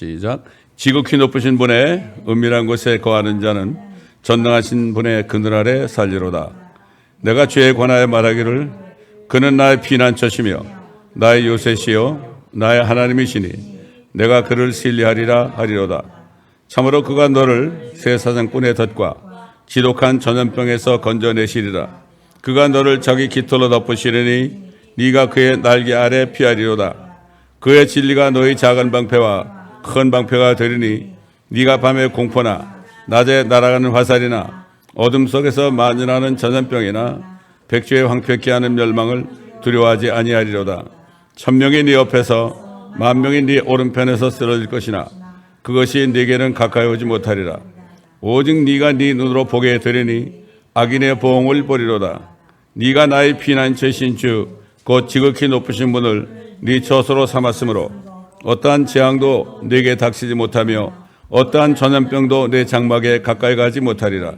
시작. 지극히 높으신 분의 은밀한 곳에 거하는 자는 전능하신 분의 그늘 아래 살리로다. 내가 죄에 관하여 말하기를 그는 나의 피난처시며 나의 요새시요 나의 하나님이시니 내가 그를 신뢰하리라 하리로다. 참으로 그가 너를 새 사냥꾼의 덫과 지독한 전염병에서 건져내시리라. 그가 너를 자기 깃털로 덮으시리니 네가 그의 날개 아래 피하리로다. 그의 진리가 너희 작은 방패와 큰 방패가 되리니 네가 밤에 공포나 낮에 날아가는 화살이나 어둠 속에서 만연하는 전염병이나 백주에 황폐케 하는 멸망을 두려워하지 아니하리로다. 1000명이 네 옆에서 10,000명이 네 오른편에서 쓰러질 것이나 그것이 네게는 가까이 오지 못하리라. 오직 네가 네 눈으로 보게 되리니 악인의 보응을 보리로다. 네가 나의 피난처이신 주 곧 지극히 높으신 분을 네 처소로 삼았으므로 어떠한 재앙도 네게 닥치지 못하며 어떠한 전염병도 네 장막에 가까이 가지 못하리라.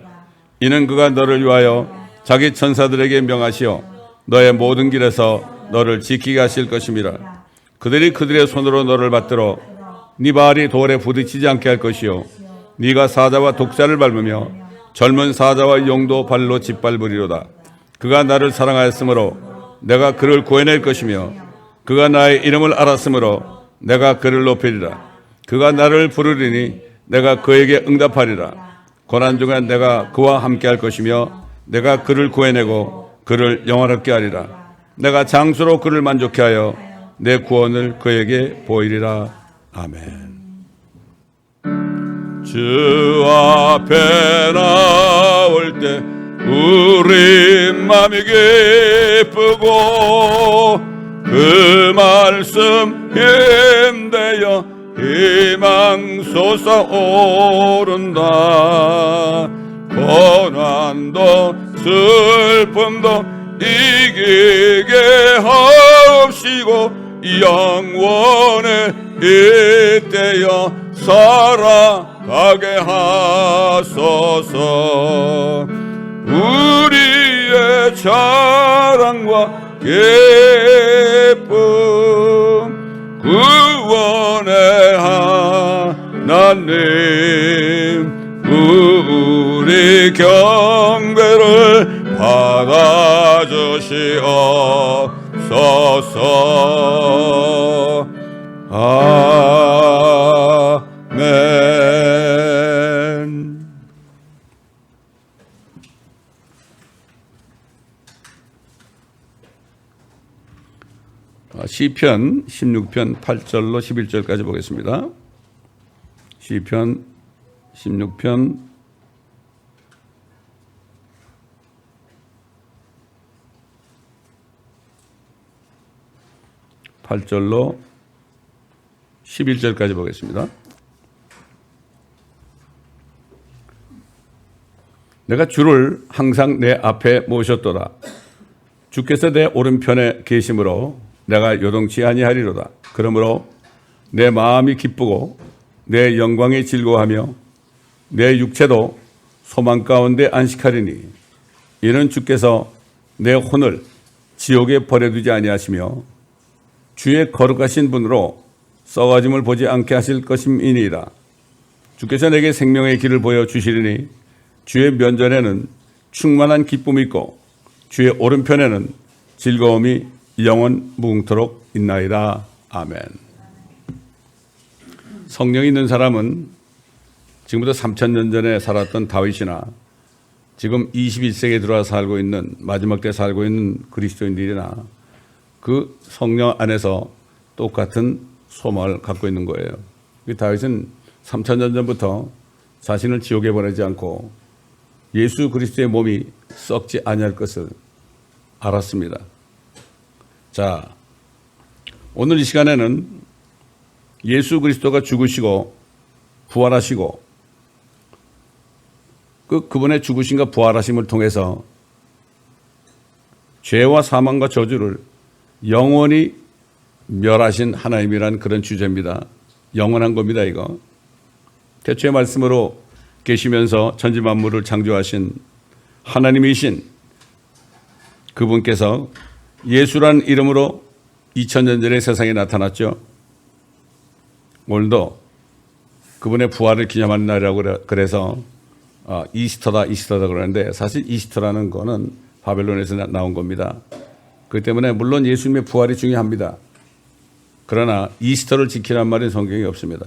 이는 그가 너를 위하여 자기 천사들에게 명하시어 너의 모든 길에서 너를 지키게 하실 것임이라. 그들이 그들의 손으로 너를 받들어 네 발이 돌에 부딪히지 않게 할 것이요 네가 사자와 독사를 밟으며 젊은 사자와 용도 발로 짓밟으리로다. 그가 나를 사랑하였으므로 내가 그를 구해낼 것이며 그가 나의 이름을 알았으므로 내가 그를 높이리라. 그가 나를 부르리니 내가 그에게 응답하리라. 고난 중에 내가 그와 함께 할 것이며 내가 그를 구해내고 그를 영화롭게 하리라. 내가 장수로 그를 만족케 하여 내 구원을 그에게 보이리라. 아멘. 주 앞에 나올 때 우리 마음이 기쁘고 그 말씀 힘대어 희망 솟아오른다. 고난도 슬픔도 이기게 하옵시고 영원에 이때여 살아가게 하소서. 우리의 자랑과 기쁨 구원의 하나님 우리 경배를 받아주시옵소서. 아멘. 시편 16편 8절로 11절까지 보겠습니다. 시편 16편 8절로 11절까지 보겠습니다. 내가 주를 항상 내 앞에 모셨도다. 주께서 내 오른편에 계심으로 내가 요동치 아니하리로다. 그러므로 내 마음이 기쁘고 내 영광이 즐거워하며 내 육체도 소망 가운데 안식하리니 이는 주께서 내 혼을 지옥에 버려두지 아니하시며 주의 거룩하신 분으로 썩어짐을 보지 않게 하실 것임이니이다. 주께서 내게 생명의 길을 보여주시리니 주의 면전에는 충만한 기쁨이 있고 주의 오른편에는 즐거움이 영원 무궁토록 있나이다. 아멘. 성령이 있는 사람은 지금부터 3000년 전에 살았던 다윗이나 지금 21세기에 들어와 살고 있는 마지막 때 살고 있는 그리스도인들이나 그 성령 안에서 똑같은 소망을 갖고 있는 거예요. 다윗은 3000년 전부터 자신을 지옥에 보내지 않고 예수 그리스도의 몸이 썩지 아니할 것을 알았습니다. 자, 오늘 이 시간에는 예수 그리스도가 죽으시고 부활하시고 그분의 죽으심과 부활하심을 통해서 죄와 사망과 저주를 영원히 멸하신 하나님이란 그런 주제입니다. 영원한 겁니다, 이거. 태초의 말씀으로 계시면서 천지 만물을 창조하신 하나님이신 그분께서 예수란 이름으로 2000년 전에 세상에 나타났죠. 오늘도 그분의 부활을 기념하는 날이라고 그래서 이스터다 그러는데 사실 이스터라는 거는 바벨론에서 나온 겁니다. 그렇기 때문에 물론 예수님의 부활이 중요합니다. 그러나 이스터를 지키란 말은 성경에 없습니다.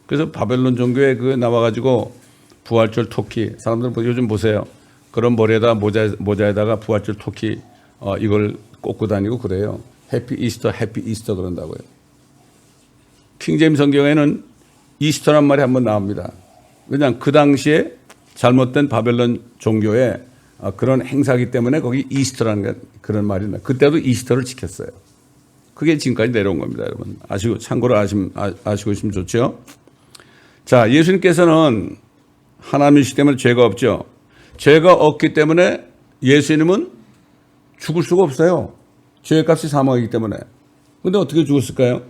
그래서 바벨론 종교에 나와가지고 부활절 토끼, 사람들 요즘 보세요. 그런 머리에다 모자에다가 부활절 토끼 이걸 꽂고 다니고 그래요. 해피 이스터 그런다고요. 킹제임 성경에는 이스터란 말이 한번 나옵니다. 그냥 그 당시에 잘못된 바벨론 종교의 그런 행사기 때문에 거기 이스터라는 그런 말이 나요. 그때도 이스터를 지켰어요. 그게 지금까지 내려온 겁니다, 여러분. 참고로 아시고 있으면 좋죠. 자, 예수님께서는 하나님이시기 때문에 죄가 없죠. 죄가 없기 때문에 예수님은 죽을 수가 없어요. 죄의 값이 사망이기 때문에. 그런데 어떻게 죽었을까요?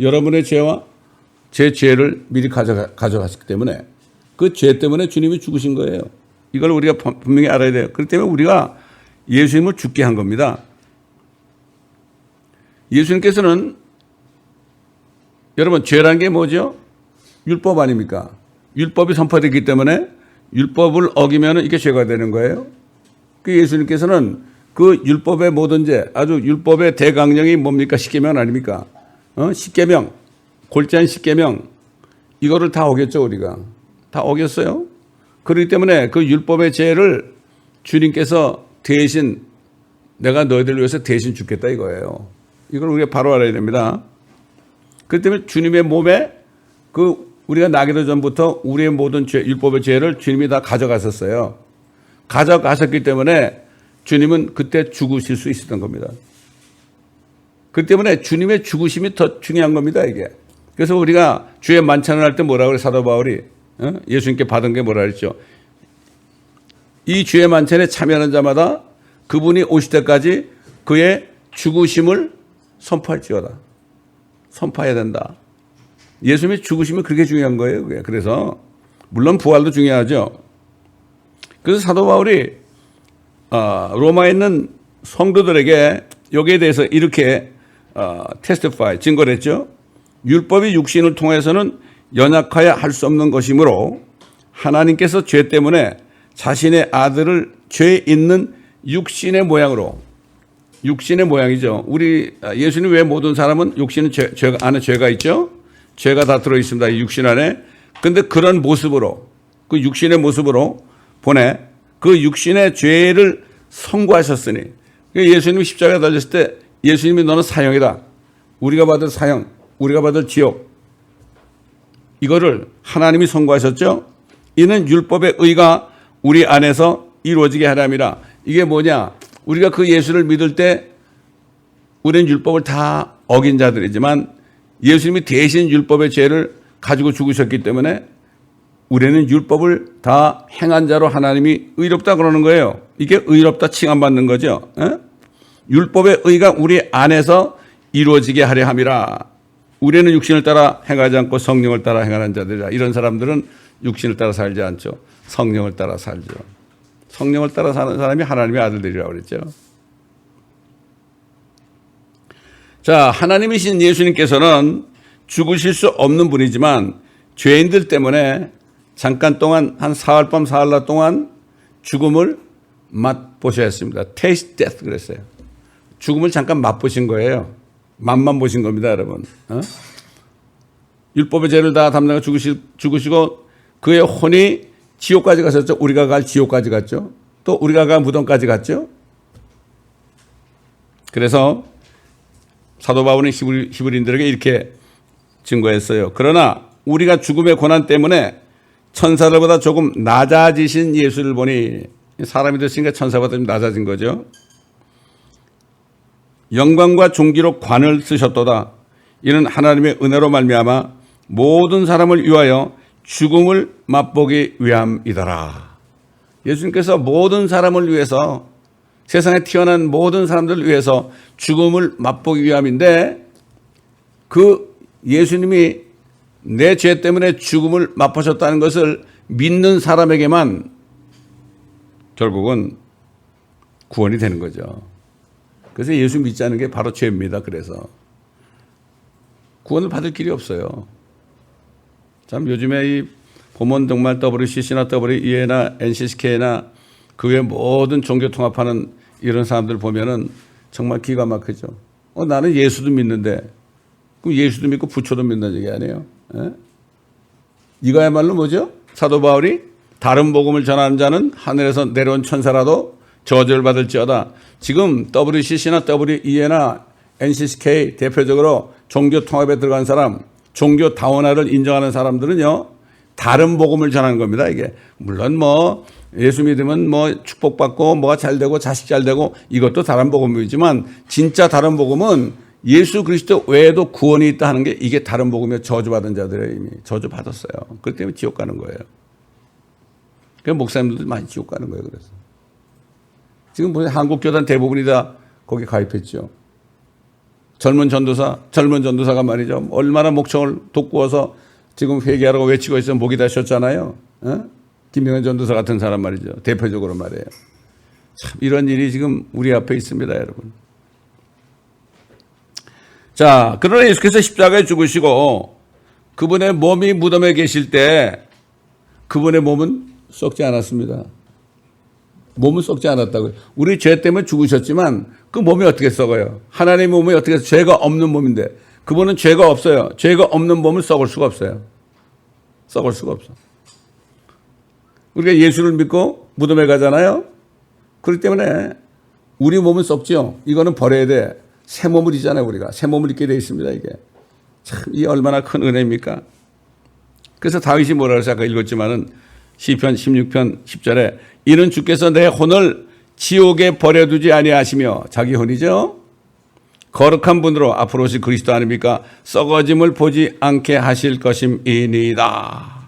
여러분의 죄와 제 죄를 미리 가져갔기 때문에 그 죄 때문에 주님이 죽으신 거예요. 이걸 우리가 분명히 알아야 돼요. 그렇기 때문에 우리가 예수님을 죽게 한 겁니다. 예수님께서는 여러분 죄라는 게 뭐죠? 율법 아닙니까? 율법이 선포되기 때문에 율법을 어기면 이게 죄가 되는 거예요. 그 예수님께서는 그 율법의 모든 죄, 아주 율법의 대강령이 뭡니까? 십계명 아닙니까? 십계명, 골자인 십계명, 이거를 다 어겼죠, 우리가. 다 어겼어요. 그렇기 때문에 그 율법의 죄를 주님께서 대신 내가 너희들을 위해서 대신 죽겠다 이거예요. 이걸 우리가 바로 알아야 됩니다. 그렇기 때문에 주님의 몸에 우리가 나기도 전부터 우리의 모든 죄, 율법의 죄를 주님이 다 가져가셨어요. 가져가셨기 때문에 주님은 그때 죽으실 수 있었던 겁니다. 그렇기 때문에 주님의 죽으심이 더 중요한 겁니다, 이게. 그래서 우리가 주의 만찬을 할 때 뭐라고 그래, 사도 바울이 예수님께 받은 게 뭐라 그랬죠? 이 주의 만찬에 참여하는 자마다 그분이 오실 때까지 그의 죽으심을 선포할지어다. 선포해야 된다. 예수님의 죽으심이 그렇게 중요한 거예요. 그게. 그래서 물론 부활도 중요하죠. 그래서 사도 바울이 로마에 있는 성도들에게 여기에 대해서 이렇게 testify, 증거를 했죠. 율법이 육신을 통해서는 연약하여 할 수 없는 것이므로 하나님께서 죄 때문에 자신의 아들을 죄 있는 육신의 모양으로, 육신의 모양이죠. 우리 예수님 외 모든 사람은 육신은 죄 안에 죄가 있죠. 죄가 다 들어있습니다. 이 육신 안에. 그런데 그런 모습으로, 그 육신의 모습으로 보내 그 육신의 죄를 선고하셨으니, 예수님이 십자가에 달렸을 때 예수님이 너는 사형이다. 우리가 받을 사형, 우리가 받을 지옥, 이거를 하나님이 선고하셨죠. 이는 율법의 의가 우리 안에서 이루어지게 하람이라. 이게 뭐냐? 우리가 그 예수를 믿을 때 우리는 율법을 다 어긴 자들이지만 예수님이 대신 율법의 죄를 가지고 죽으셨기 때문에 우리는 율법을 다 행한 자로 하나님이 의롭다 그러는 거예요. 이게 의롭다 칭함받는 거죠. 율법의 의가 우리 안에서 이루어지게 하려 함이라. 우리는 육신을 따라 행하지 않고 성령을 따라 행하는 자들이라. 이런 사람들은 육신을 따라 살지 않죠. 성령을 따라 살죠. 성령을 따라 사는 사람이 하나님의 아들들이라고 그랬죠. 자, 하나님이신 예수님께서는 죽으실 수 없는 분이지만 죄인들 때문에 잠깐 동안 한 사흘밤 사흘낮 동안 죽음을 맛보셔야 했습니다. Taste death 그랬어요. 죽음을 잠깐 맛보신 거예요. 맛만 보신 겁니다, 여러분. 율법의 죄를 다 담당하고 죽으시고 그의 혼이 지옥까지 가셨죠. 우리가 갈 지옥까지 갔죠. 또 우리가 갈 무덤까지 갔죠. 그래서 사도 바울은 히브리인들에게 이렇게 증거했어요. 그러나 우리가 죽음의 고난 때문에 천사들보다 조금 낮아지신 예수를 보니, 사람이 됐으니까 천사보다 좀 낮아진 거죠. 영광과 존귀로 관을 쓰셨도다. 이는 하나님의 은혜로 말미암아 모든 사람을 위하여 죽음을 맛보기 위함이더라. 예수님께서 모든 사람을 위해서, 세상에 태어난 모든 사람들을 위해서 죽음을 맛보기 위함인데, 그 예수님이 내 죄 때문에 죽음을 맛보셨다는 것을 믿는 사람에게만 결국은 구원이 되는 거죠. 그래서 예수 믿지 않는 게 바로 죄입니다. 그래서 구원을 받을 길이 없어요. 참 요즘에 이 보면 정말 WCC나 WEA나 NCCK나 그 외 모든 종교 통합하는 이런 사람들 보면은 정말 기가 막히죠. 나는 예수도 믿는데, 그럼 예수도 믿고 부처도 믿는 얘기 아니에요? 예? 이거야말로 뭐죠? 사도 바울이 다른 복음을 전하는 자는 하늘에서 내려온 천사라도 저주를 받을지어다. 지금 WCC나 WEA나 NCCK 대표적으로 종교 통합에 들어간 사람, 종교 다원화를 인정하는 사람들은요, 다른 복음을 전하는 겁니다, 이게. 물론 뭐, 예수 믿으면 뭐 축복받고 뭐가 잘 되고 자식 잘 되고 이것도 다른 복음이지만 진짜 다른 복음은 예수 그리스도 외에도 구원이 있다 하는 게 이게 다른 복음이에요. 저주받은 자들의 이미 저주받았어요. 그렇기 때문에 지옥 가는 거예요. 그래서 목사님들도 많이 지옥 가는 거예요. 그래서. 지금 보세요. 한국 교단 대부분이 다 거기 가입했죠. 젊은 전도사가 말이죠. 얼마나 목청을 돋구어서 지금 회개하라고 외치고 있어 목이 다 쉬었잖아요. 김명현 전도사 같은 사람 말이죠. 대표적으로 말이에요. 참 이런 일이 지금 우리 앞에 있습니다, 여러분. 자, 그러나 예수께서 십자가에 죽으시고 그분의 몸이 무덤에 계실 때 그분의 몸은 썩지 않았습니다. 몸은 썩지 않았다고요. 우리 죄 때문에 죽으셨지만 그 몸이 어떻게 썩어요? 하나님의 몸이 어떻게 죄가 없는 몸인데 그분은 죄가 없어요. 죄가 없는 몸은 썩을 수가 없어요. 썩을 수가 없어. 우리가 예수를 믿고 무덤에 가잖아요. 그렇기 때문에 우리 몸은 썩죠. 이거는 버려야 돼. 새 몸을 입잖아요. 우리가 새 몸을 입게 되어 있습니다. 이게 참 이 얼마나 큰 은혜입니까? 그래서 다윗이 뭐라 그래서 아까 읽었지만은 시편 16편 10절에 이는 주께서 내 혼을 지옥에 버려두지 아니하시며 자기 혼이죠. 거룩한 분으로 앞으로 오실 그리스도 아닙니까? 썩어짐을 보지 않게 하실 것임이니이다.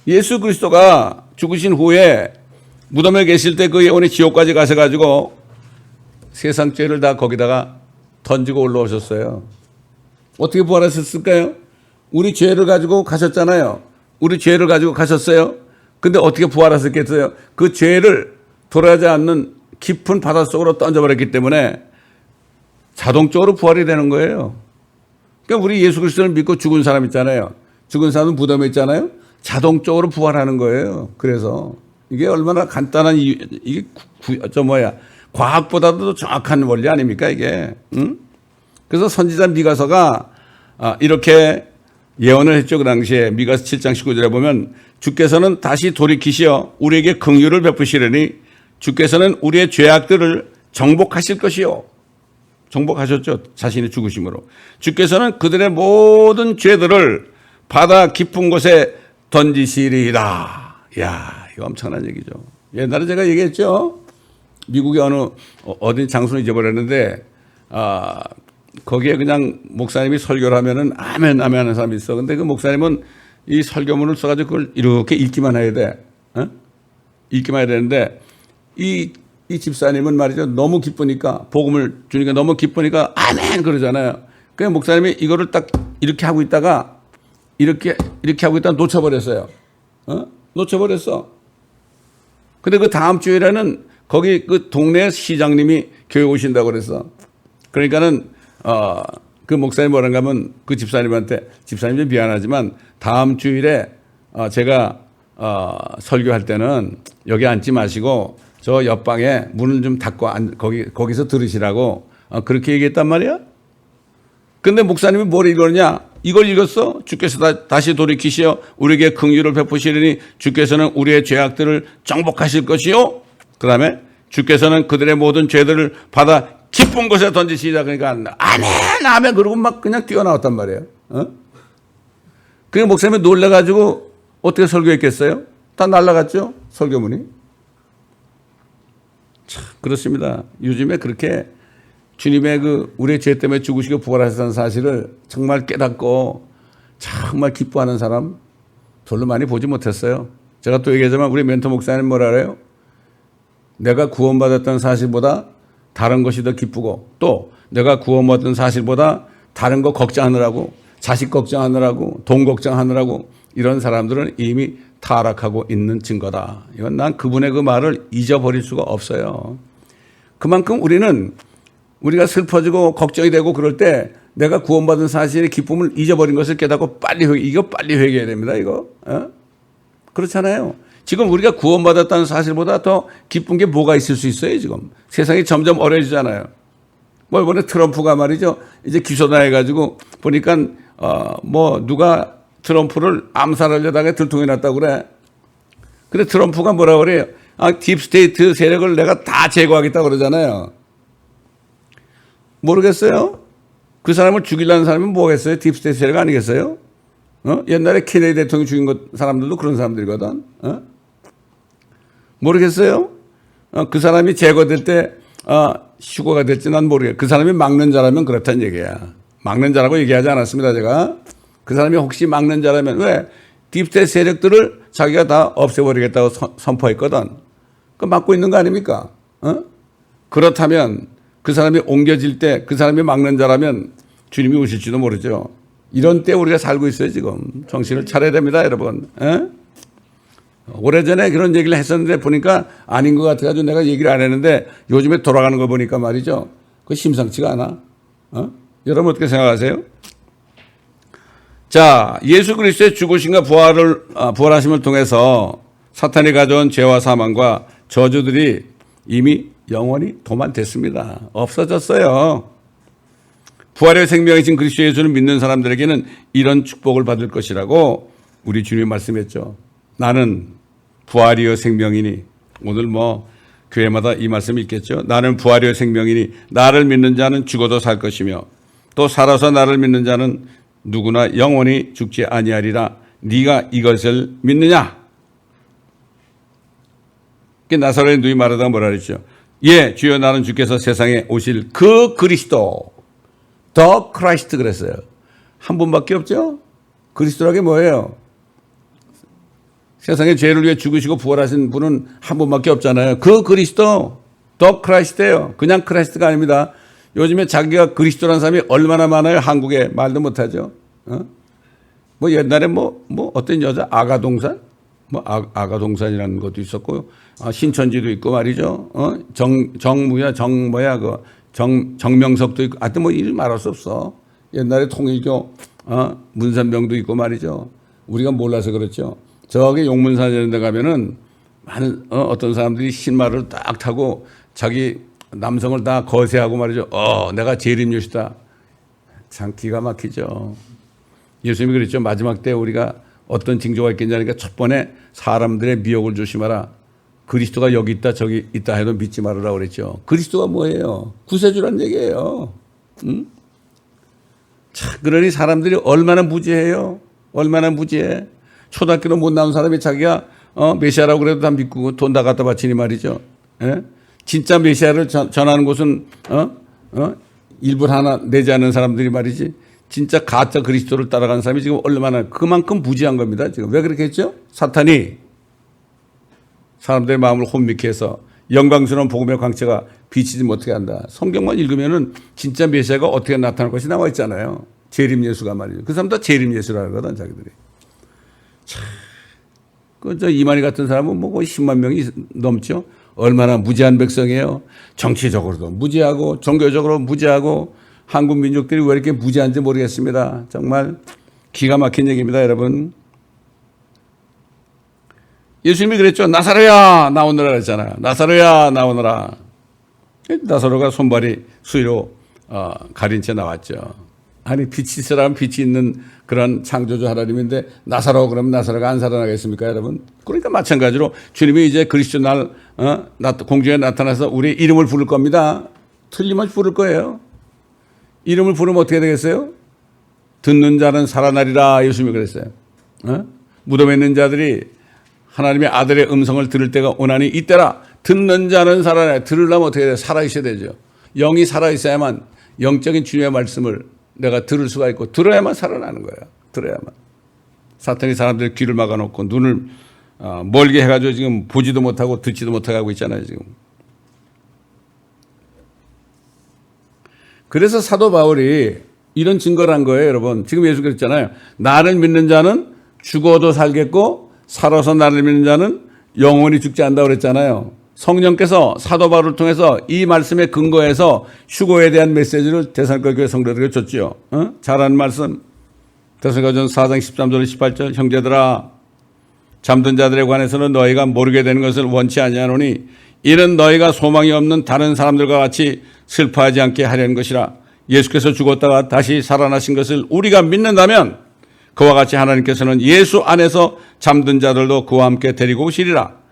예수 그리스도가 죽으신 후에 무덤에 계실 때 그 영혼이 지옥까지 가셔가지고 세상 죄를 다 거기다가 던지고 올라오셨어요. 어떻게 부활하셨을까요? 우리 죄를 가지고 가셨잖아요. 우리 죄를 가지고 가셨어요. 근데 어떻게 부활하셨겠어요? 그 죄를 돌아가지 않는 깊은 바닷속으로 던져버렸기 때문에 자동적으로 부활이 되는 거예요. 그러니까 우리 예수 그리스도를 믿고 죽은 사람 있잖아요. 죽은 사람은 무덤에 있잖아요. 자동적으로 부활하는 거예요. 그래서 이게 얼마나 간단한 이게 과학보다도 정확한 원리 아닙니까 이게? 응? 그래서 선지자 미가서가 이렇게 예언을 했죠. 그 당시에 미가서 7장 19절에 보면 주께서는 다시 돌이키시어 우리에게 긍휼을 베푸시려니 주께서는 우리의 죄악들을 정복하실 것이요. 정복하셨죠. 자신이 죽으심으로. 주께서는 그들의 모든 죄들을 바다 깊은 곳에 던지시리라. 이야, 이거 엄청난 얘기죠. 옛날에 제가 얘기했죠. 미국의 어디 장소는 잊어버렸는데, 거기에 그냥 목사님이 설교를 하면은 아멘, 아멘 하는 사람이 있어. 근데 그 목사님은 이 설교문을 써가지고 그걸 이렇게 읽기만 해야 돼. 읽기만 해야 되는데, 이 집사님은 말이죠. 너무 기쁘니까, 복음을 주니까 너무 기쁘니까 아멘 그러잖아요. 그냥 목사님이 이거를 딱 이렇게 하고 있다가 이렇게 하고 있다가 놓쳐버렸어요. 놓쳐버렸어. 근데 그 다음 주일에는 거기 그 동네 시장님이 교회 오신다고 그랬어. 그러니까는, 그 목사님 뭐라는가 하면 그 집사님한테 집사님 좀 미안하지만 다음 주일에 제가 설교할 때는 여기 앉지 마시고 저 옆방에 문을 좀 닫고 거기서 들으시라고 그렇게 얘기했단 말이야. 근데 목사님이 뭘 읽었냐? 이걸 읽었어. 주께서 다시 돌이키시어 우리에게 긍휼을 베푸시리니 주께서는 우리의 죄악들을 정복하실 것이요. 그 다음에 주께서는 그들의 모든 죄들을 받아 깊은 곳에 던지시자. 그러니까 아멘 아멘 그러고 막 그냥 뛰어나왔단 말이에요. 그게 목사님이 놀라가지고 어떻게 설교했겠어요? 다 날아갔죠. 설교문이. 참 그렇습니다. 요즘에 그렇게 주님의 우리의 죄 때문에 죽으시고 부활하셨다는 사실을 정말 깨닫고 정말 기뻐하는 사람 별로 많이 보지 못했어요. 제가 또 얘기하자면 우리 멘토 목사님 뭐라 그래요? 내가 구원받았다는 사실보다 다른 것이 더 기쁘고 또 내가 구원받은 사실보다 다른 거 걱정하느라고 자식 걱정하느라고 돈 걱정하느라고 이런 사람들은 이미 타락하고 있는 증거다. 이건 난 그분의 그 말을 잊어버릴 수가 없어요. 그만큼 우리가 슬퍼지고 걱정이 되고 그럴 때 내가 구원받은 사실의 기쁨을 잊어버린 것을 깨닫고 빨리 회개해야 됩니다. 이거. 그렇잖아요. 지금 우리가 구원받았다는 사실보다 더 기쁜 게 뭐가 있을 수 있어요, 지금. 세상이 점점 어려지잖아요. 뭐 이번에 트럼프가 말이죠. 이제 기소당해가지고 보니까 누가 트럼프를 암살하려다가 들통이 났다고 그래. 근데 트럼프가 뭐라 그래요? 딥스테이트 세력을 내가 다 제거하겠다 그러잖아요. 모르겠어요? 그 사람을 죽이려는 사람은 뭐겠어요? 딥스테이트 세력 아니겠어요? 옛날에 케네디 대통령 죽인 사람들도 그런 사람들이거든. 모르겠어요? 그 사람이 제거될 때 휴거가 될지 난 모르겠어요. 그 사람이 막는 자라면 그렇다는 얘기야. 막는 자라고 얘기하지 않았습니다, 제가. 그 사람이 혹시 막는 자라면 왜? 딥스테이트 세력들을 자기가 다 없애버리겠다고 선포했거든. 그 막고 있는 거 아닙니까? 그렇다면 그 사람이 옮겨질 때 그 사람이 막는 자라면 주님이 오실지도 모르죠. 이런 때 우리가 살고 있어요, 지금. 정신을 차려야 됩니다, 여러분. 오래전에 그런 얘기를 했었는데 보니까 아닌 것 같아가지고 내가 얘기를 안 했는데 요즘에 돌아가는 거 보니까 말이죠. 그거 심상치가 않아. 여러분 어떻게 생각하세요? 자, 예수 그리스도의 죽으심과 부활하심을 통해서 사탄이 가져온 죄와 사망과 저주들이 이미 영원히 도만됐습니다. 없어졌어요. 부활의 생명이신 그리스도 예수를 믿는 사람들에게는 이런 축복을 받을 것이라고 우리 주님이 말씀했죠. 나는 부활이요 생명이니, 오늘 교회마다 이 말씀이 있겠죠. 나는 부활이요 생명이니 나를 믿는 자는 죽어도 살 것이며 또 살아서 나를 믿는 자는 누구나 영원히 죽지 아니하리라. 네가 이것을 믿느냐? 나사렛의 누이 말하다가 뭐라 그랬죠? 예, 주여 나는 주께서 세상에 오실 그 그리스도, 더 크라이스트 그랬어요. 한 분밖에 없죠? 그리스도라는 게 뭐예요? 세상의 죄를 위해 죽으시고 부활하신 분은 한 분밖에 없잖아요. 그 그리스도, 더 크라이스트예요. 그냥 크라이스트가 아닙니다. 요즘에 자기가 그리스도라는 사람이 얼마나 많아요? 한국에 말도 못하죠. 옛날에 어떤 여자 아가동산? 아가동산이라는 것도 있었고, 신천지도 있고 말이죠. 정명석도 있고, 하여튼 이름 말할 수 없어. 옛날에 통일교, 문산병도 있고 말이죠. 우리가 몰라서 그렇죠. 저기 용문산 이런 데 가면은 많은, 어떤 사람들이 신말을 딱 타고 자기 남성을 다 거세하고 말이죠. 내가 재림요시다. 참 기가 막히죠. 예수님이 그랬죠. 마지막 때 우리가 어떤 징조가 있겠냐니까 첫 번에 사람들의 미혹을 조심하라. 그리스도가 여기 있다 저기 있다 해도 믿지 말으라 그랬죠. 그리스도가 뭐예요? 구세주란 얘기예요. 참, 그러니 사람들이 얼마나 무지해요. 얼마나 무지해. 초등학교로 못 나온 사람이 자기가 메시아라고 그래도 다 믿고 돈 다 갖다 바치니 말이죠. 예? 진짜 메시아를 전하는 곳은 일불 하나 내지 않는 사람들이 말이지. 진짜 가짜 그리스도를 따라가는 사람이 지금 얼마나 그만큼 무지한 겁니다. 지금 왜 그렇게 했죠? 사탄이 사람들의 마음을 혼미케 해서 영광스러운 복음의 광채가 비치지 못하게 한다. 성경만 읽으면은 진짜 메시아가 어떻게 나타날 것이 나와 있잖아요. 재림 예수가 말이죠. 그 사람 다 재림 예수라 그러거든 자기들이. 참, 이만희 같은 사람은 거의 10만 명이 넘죠. 얼마나 무지한 백성이에요. 정치적으로도 무지하고 종교적으로 무지하고 한국 민족들이 왜 이렇게 무지한지 모르겠습니다. 정말 기가 막힌 얘기입니다, 여러분. 예수님이 그랬죠. 나사로야 나오너라 그랬잖아요. 나사로야 나오너라. 나사로가 손발이 수위로 가린 채 나왔죠. 아니 빛이 있으라면 빛이 있는 그런 창조주 하나님인데 나사로 그러면 나사로가 안 살아나겠습니까, 여러분? 그러니까 마찬가지로 주님이 이제 그리스도 날 공중에 나타나서 우리의 이름을 부를 겁니다. 틀림없이 부를 거예요. 이름을 부르면 어떻게 되겠어요? 듣는 자는 살아나리라 예수님이 그랬어요. 무덤에 있는 자들이 하나님의 아들의 음성을 들을 때가 오나니 이때라. 듣는 자는 살아나요. 들으려면 어떻게 돼요? 살아있어야 되죠. 영이 살아있어야만 영적인 주님의 말씀을 내가 들을 수가 있고 들어야만 살아나는 거예요. 들어야만. 사탄이 사람들 귀를 막아놓고 눈을 멀게 해가지고 지금 보지도 못하고 듣지도 못하게 하고 있잖아요. 지금. 그래서 사도 바울이 이런 증거를 한 거예요, 여러분. 지금 예수 그랬잖아요. 나를 믿는 자는 죽어도 살겠고 살아서 나를 믿는 자는 영원히 죽지 않는다고 그랬잖아요. 성령께서 사도 바울을 통해서 이 말씀에 근거해서 휴거에 대한 메시지를 데살로니가 교회 성도들에게 줬지요. 잘하는 말씀. 데살로니가전서 4장 13절 18절 형제들아 잠든 자들에 관해서는 너희가 모르게 되는 것을 원치 아니하노니 이는 너희가 소망이 없는 다른 사람들과 같이 슬퍼하지 않게 하려는 것이라. 예수께서 죽었다가 다시 살아나신 것을 우리가 믿는다면 그와 같이 하나님께서는 예수 안에서 잠든 자들도 그와 함께 데리고 오시리라.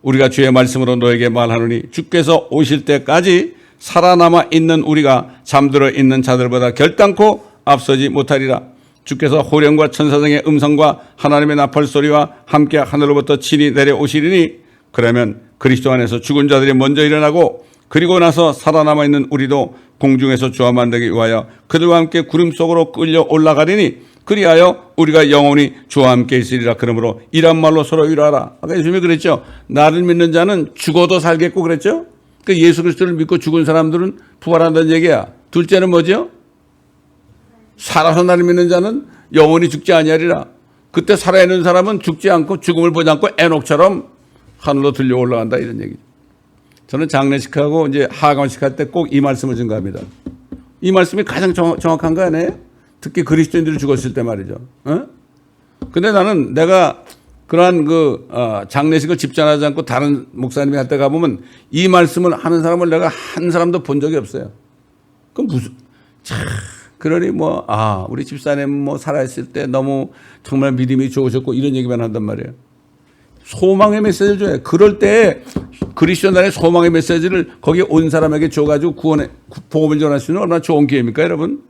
우리가 주의 말씀으로 너에게 말하노니 주께서 오실 때까지 살아남아 있는 우리가 잠들어 있는 자들보다 결단코 앞서지 못하리라. 주께서 호령과 천사장의 음성과 하나님의 나팔 소리와 함께 하늘로부터 친히 내려오시리니 그러면 그리스도 안에서 죽은 자들이 먼저 일어나고 그리고 나서 살아남아 있는 우리도 공중에서 주와 만나기 위하여 그들과 함께 구름 속으로 끌려 올라가리니 그리하여 우리가 영원히 주와 함께 있으리라. 그러므로 이란 말로 서로 위로하라. 아까 예수님이 그랬죠. 나를 믿는 자는 죽어도 살겠고 그랬죠. 그 예수 그리스도를 믿고 죽은 사람들은 부활한다는 얘기야. 둘째는 뭐죠? 살아서 나를 믿는 자는 영원히 죽지 아니하리라. 그때 살아있는 사람은 죽지 않고 죽음을 보지 않고 에녹처럼 하늘로 들려 올라간다 이런 얘기죠. 저는 장례식하고 이제 하관식 할 때 꼭 이 말씀을 증거합니다. 이 말씀이 가장 정확한 거 아니에요? 특히 그리스도인들이 죽었을 때 말이죠. 근데 나는 내가 그러한 장례식을 집전하지 않고 다른 목사님이 할 때 가보면 이 말씀을 하는 사람을 내가 한 사람도 본 적이 없어요. 그럼 그러니 우리 집사님 살아있을 때 너무 정말 믿음이 좋으셨고 이런 얘기만 한단 말이에요. 소망의 메시지를 줘요. 그럴 때 그리스도인의 소망의 메시지를 거기에 온 사람에게 줘가지고 복음을 전할 수 있는 얼마나 좋은 기회입니까, 여러분?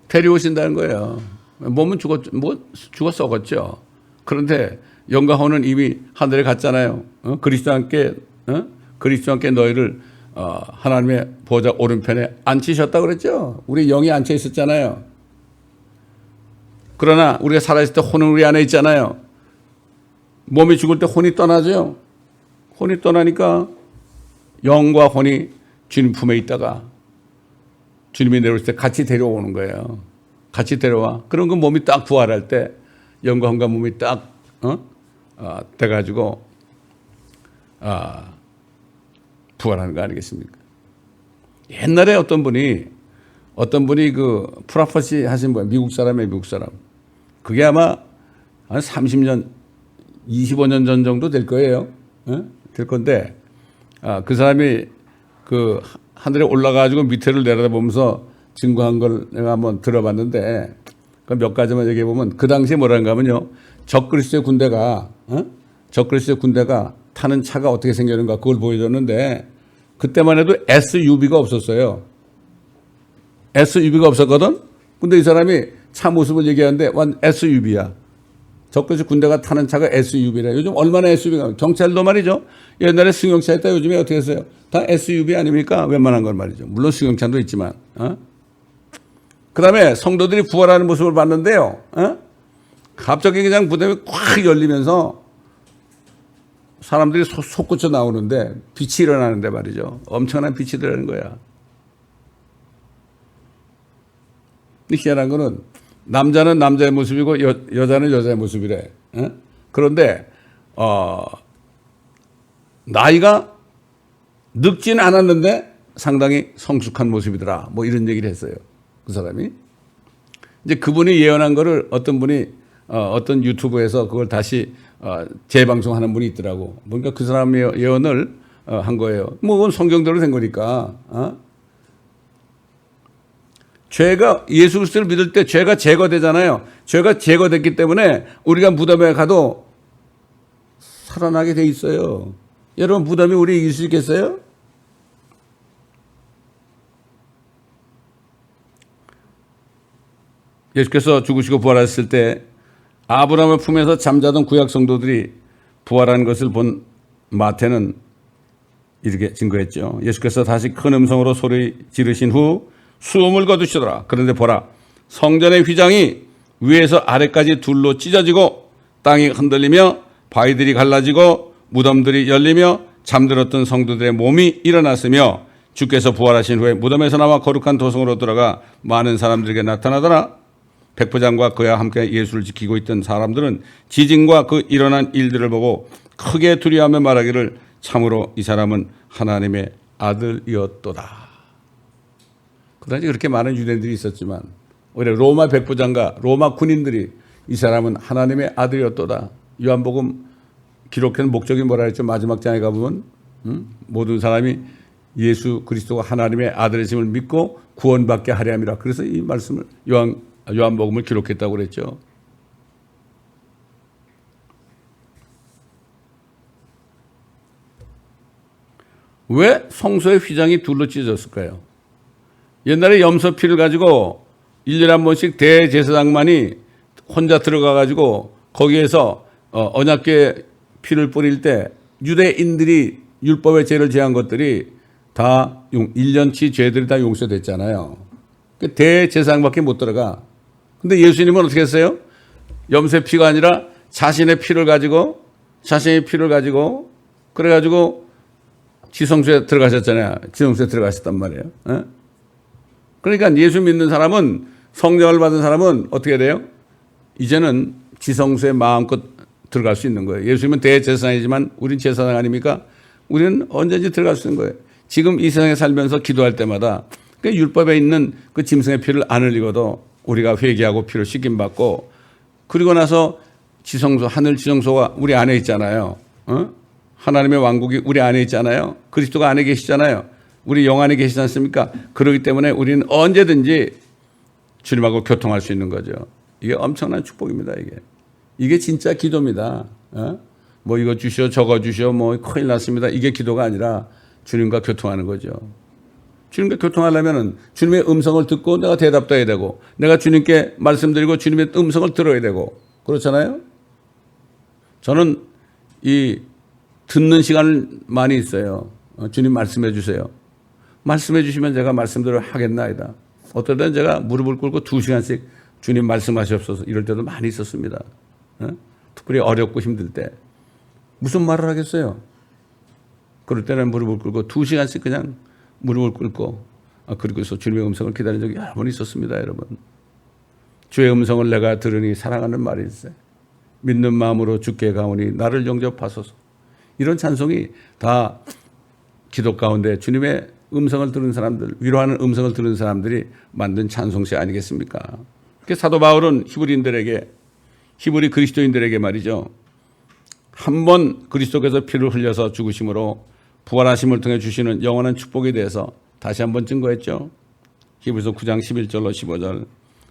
데려오신다는 거예요. 몸은 죽어 썩었죠. 그런데 영광호는 이미 하늘에 갔잖아요. 그리스도와 함께 너희를 하나님의 보좌 오른편에 앉히셨다고 그랬죠. 우리 영이 앉혀 있었잖아요. 그러나 우리가 살아있을 때 혼은 우리 안에 있잖아요. 몸이 죽을 때 혼이 떠나죠. 혼이 떠나니까 영과 혼이 주님 품에 있다가 주님이 내려올 때 같이 데려오는 거예요. 같이 데려와. 그런 그 몸이 딱 부활할 때 영과 혼과 몸이 딱 돼가지고 부활하는 거 아니겠습니까? 옛날에 어떤 분이 그 프라퍼시 하신 분, 미국 사람. 그게 아마 한 30년, 25년 전 정도 될 거예요. 될 건데, 그 사람이 그 하늘에 올라가가지고 밑에를 내려다보면서 증거한 걸 내가 한번 들어봤는데, 그 몇 가지만 얘기해 보면 그 당시에 뭐라는가 하면요. 적그리스도의 군대가 타는 차가 어떻게 생겼는가 그걸 보여줬는데, 그때만 해도 SUV가 없었어요. SUV가 없었거든? 근데 이 사람이 차 모습을 얘기하는데 완 SUV야. 적그리스도 군대가 타는 차가 SUV래. 요즘 얼마나 SUV가, 경찰도 말이죠. 옛날에 승용차 했다 요즘에 어떻게 했어요? 다 SUV 아닙니까? 웬만한 건 말이죠. 물론 승용차도 있지만. 그 다음에 성도들이 부활하는 모습을 봤는데요. 갑자기 그냥 무덤이 꽉 열리면서 사람들이 솟구쳐 나오는데 빛이 일어나는데 말이죠. 엄청난 빛이 들어가는 거야. 희한한 거는 남자는 남자의 모습이고 여자는 여자의 모습이래. 그런데 나이가 늙지는 않았는데 상당히 성숙한 모습이더라. 뭐 이런 얘기를 했어요. 그 사람이. 이제 그분이 예언한 거를 어떤 분이 어떤 유튜브에서 그걸 다시 재방송하는 분이 있더라고. 그러니까 그 사람의 예언을 한 거예요. 뭐 그건 성경대로 된 거니까. 죄가, 예수 그리스도를 믿을 때 죄가 제거되잖아요. 죄가 제거됐기 때문에 우리가 무덤에 가도 살아나게 돼 있어요. 여러분 무덤이 우리 이길 수 있겠어요? 예수께서 죽으시고 부활하셨을 때 아브라함의 품에서 잠자던 구약 성도들이 부활한 것을 본 마태는 이렇게 증거했죠. 예수께서 다시 큰 음성으로 소리 지르신 후 숨을 거두시더라. 그런데 보라, 성전의 휘장이 위에서 아래까지 둘로 찢어지고 땅이 흔들리며 바위들이 갈라지고 무덤들이 열리며 잠들었던 성도들의 몸이 일어났으며 주께서 부활하신 후에 무덤에서 나와 거룩한 도성으로 들어가 많은 사람들에게 나타나더라. 백부장과 그와 함께 예수를 지키고 있던 사람들은 지진과 그 일어난 일들을 보고 크게 두려워하며 말하기를 참으로 이 사람은 하나님의 아들이었도다. 그 당시 그렇게 많은 유대인들이 있었지만 오히려 로마 백부장과 로마 군인들이 이 사람은 하나님의 아들이었도다. 요한복음 기록한 목적이 뭐라 했죠? 마지막 장에 가보면 모든 사람이 예수 그리스도가 하나님의 아들이심을 믿고 구원받게 하려 함이라. 그래서 이 말씀을 요한복음을 기록했다고 그랬죠. 왜 성소의 휘장이 둘로 찢어졌을까요? 옛날에 염소피를 가지고 1년에 한 번씩 대제사장만이 혼자 들어가 가지고 거기에서 언약궤 피를 뿌릴 때 유대인들이 율법의 죄를 제한 것들이 다 1년치 죄들이 다 용서됐잖아요. 대제사장밖에 못 들어가. 근데 예수님은 어떻게 했어요? 염소의 피가 아니라 자신의 피를 가지고 그래가지고 지성소에 들어가셨잖아요. 지성소에 들어가셨단 말이에요. 에? 그러니까 예수 믿는 사람은, 성령을 받은 사람은 어떻게 돼요? 이제는 지성소에 마음껏 들어갈 수 있는 거예요. 예수님은 대제사장이지만 우린 제사장 아닙니까? 우리는 언제든지 들어갈 수 있는 거예요. 지금 이 세상에 살면서 기도할 때마다 그 율법에 있는 그 짐승의 피를 안 흘리고도 우리가 회개하고 피를 씻김받고, 그리고 나서 지성소, 하늘 지성소가 우리 안에 있잖아요. 하나님의 왕국이 우리 안에 있잖아요. 그리스도가 안에 계시잖아요. 우리 영 안에 계시지 않습니까? 그렇기 때문에 우리는 언제든지 주님하고 교통할 수 있는 거죠. 이게 엄청난 축복입니다. 이게 진짜 기도입니다. 뭐 이거 주시오 저거 주시오 뭐 큰일 났습니다. 이게 기도가 아니라 주님과 교통하는 거죠. 주님과 교통하려면 주님의 음성을 듣고 내가 대답도 해야 되고, 내가 주님께 말씀드리고 주님의 음성을 들어야 되고, 그렇잖아요. 저는 이 듣는 시간을 많이 있어요. 주님 말씀해 주세요. 말씀해 주시면 제가 말씀대로 하겠나이다. 어떨 때는 제가 무릎을 꿇고 2시간씩 주님 말씀하시옵소서 이럴 때도 많이 있었습니다. 특별히 어렵고 힘들 때 무슨 말을 하겠어요? 그럴 때는 무릎을 꿇고 2시간씩 그냥 무릎을 꿇고 그리고서 주님의 음성을 기다린 적이 여러 번 있었습니다. 여러분, 주의 음성을 내가 들으니 사랑하는 말이 있어요. 믿는 마음으로 주께 가오니 나를 영접하소서. 이런 찬송이 다 기도 가운데 주님의 음성을 들은 사람들, 위로하는 음성을 들은 사람들이 만든 찬송시 아니겠습니까? 사도 바울은 히브리 그리스도인들에게 말이죠, 한 번 그리스도께서 피를 흘려서 죽으심으로 부활하심을 통해 주시는 영원한 축복에 대해서 다시 한번 증거했죠. 히브리서 9장 11절로 15절.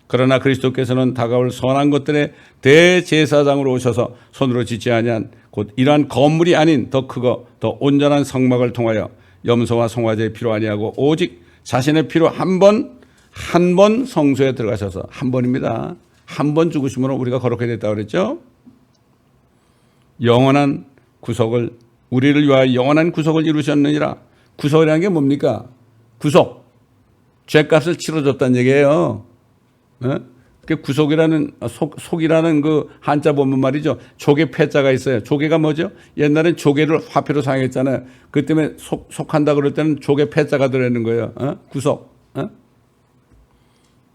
그러나 그리스도께서는 다가올 선한 것들의 대제사장으로 오셔서 손으로 짓지 아니한 곧 이러한 건물이 아닌 더 크고 더 온전한 성막을 통하여 염소와 송아지의 피로 아니하고 오직 자신의 피로 한 번 성소에 들어가셔서, 한 번입니다. 한 번 죽으심으로 우리가 거룩하게 됐다고 그랬죠. 영원한 구속을, 우리를 위하여 영원한 구속을 이루셨느니라. 구속이라는 게 뭡니까? 구속, 죄값을 치러줬다는 얘기예요. 구속이라는, 속이라는 그 한자 보면 말이죠, 조개 패자가 있어요. 조개가 뭐죠? 옛날엔 조개를 화폐로 사용했잖아요. 그 때문에 속한다 그럴 때는 조개 패자가 들어있는 거예요. 구속.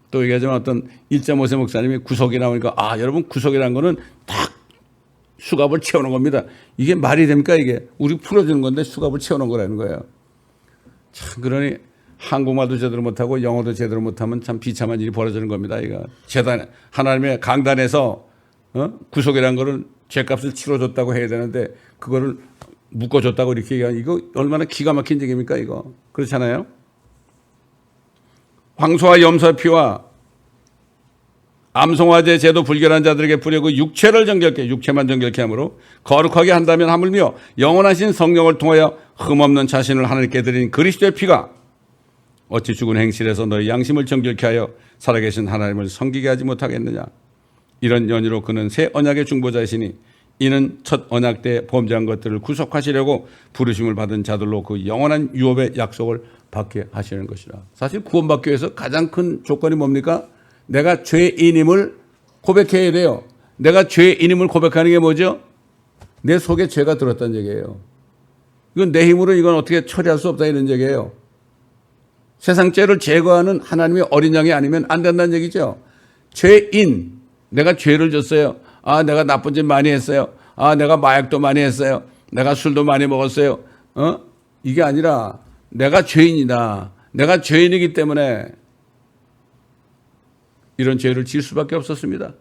또 얘기하자면 어떤 1.5세 목사님이 구속이 나오니까, 여러분 구속이라는 거는 딱 수갑을 채우는 겁니다. 이게 말이 됩니까? 이게 우리 풀어주는 건데 수갑을 채우는 거라는 거예요. 참, 그러니 한국말도 제대로 못하고 영어도 제대로 못하면 참 비참한 일이 벌어지는 겁니다. 이거 하나님의 강단에서 구속이라는 거를 죄값을 치러줬다고 해야 되는데 그거를 묶어줬다고 이렇게 얘기하면 이거 얼마나 기가 막힌 얘기입니까? 이거 그렇잖아요. 황소와 염소의 피와 암송아지의 제도 불결한 자들에게 뿌리고 육체만 정결케 함으로 거룩하게 한다면 하물며 영원하신 성령을 통하여 흠없는 자신을 하나님께 드린 그리스도의 피가 어찌 죽은 행실에서 너희 양심을 정결케 하여 살아계신 하나님을 섬기게 하지 못하겠느냐. 이런 연유로 그는 새 언약의 중보자이시니 이는 첫 언약 때 범죄한 것들을 구속하시려고 부르심을 받은 자들로 그 영원한 유업의 약속을 받게 하시는 것이라. 사실 구원받기 위해서 가장 큰 조건이 뭡니까? 내가 죄인임을 고백해야 돼요. 내가 죄인임을 고백하는 게 뭐죠? 내 속에 죄가 들었다는 얘기예요. 이건 내 힘으로 이건 어떻게 처리할 수 없다 이런 얘기예요. 세상 죄를 제거하는 하나님의 어린 양이 아니면 안 된다는 얘기죠. 죄인, 내가 죄를 졌어요. 아, 내가 나쁜 짓 많이 했어요. 아, 내가 마약도 많이 했어요. 내가 술도 많이 먹었어요. 이게 아니라 내가 죄인이다. 내가 죄인이기 때문에 이런 죄를 지을 수밖에 없었습니다.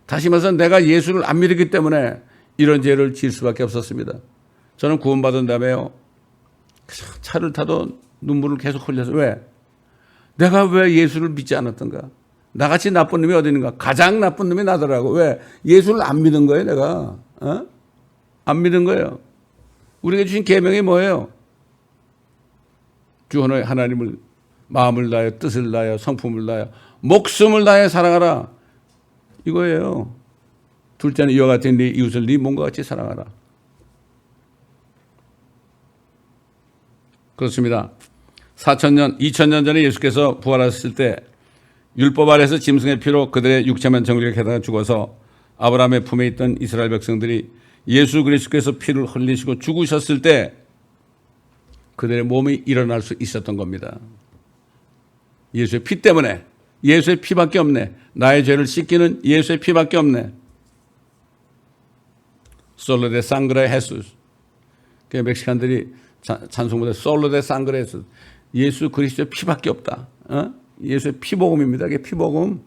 다시 말해서 내가 예수를 안 믿었기 때문에 이런 죄를 지을 수밖에 없었습니다. 저는 구원받은 다음에요, 차를 타도 눈물을 계속 흘려서, 왜? 내가 왜 예수를 믿지 않았던가? 나같이 나쁜 놈이 어디 있는가? 가장 나쁜 놈이 나더라고. 왜? 예수를 안 믿은 거예요, 내가. 안 믿은 거예요. 우리에게 주신 계명이 뭐예요? 주 하나님을 마음을 다하여 뜻을 다하여 성품을 다하여 목숨을 다하여 사랑하라. 이거예요. 둘째는 이와 같은 네 이웃을 네 몸과 같이 사랑하라. 그렇습니다. 4,000년, 2,000년 전에 예수께서 부활하셨을 때 율법 아래서 짐승의 피로 그들의 육체만 정결하게 해다가 죽어서 아브라함의 품에 있던 이스라엘 백성들이 예수 그리스도께서 피를 흘리시고 죽으셨을 때 그들의 몸이 일어날 수 있었던 겁니다. 예수의 피 때문에. 예수의 피밖에 없네. 나의 죄를 씻기는 예수의 피밖에 없네. 솔로 데 상그레 헤수스. 그 멕시칸들이 찬송부에 솔로 데 상그레 헤수스. 예수 그리스도의 피밖에 없다. 예수의 피복음입니다. 이게 피복음.